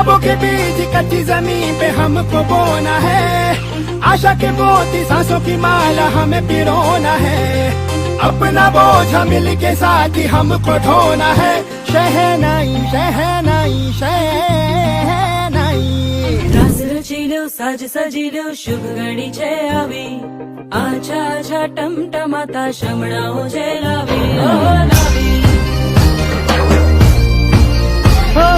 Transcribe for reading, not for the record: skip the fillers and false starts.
ख्वाबों के बीच कच्ची जमीन पे हमको बोना है, आशा के मोती सांसों की माला हमें पिरोना है, अपना बोझ मिल के साथ ही हमको ढोना है। शहनाई शहनाई शहनाई, रास रचीलो साज सजीलो शुभ घड़ी छे आवी, आछा आछा टमटमाता शमणाओ छे लावी, ओ लावी, ओ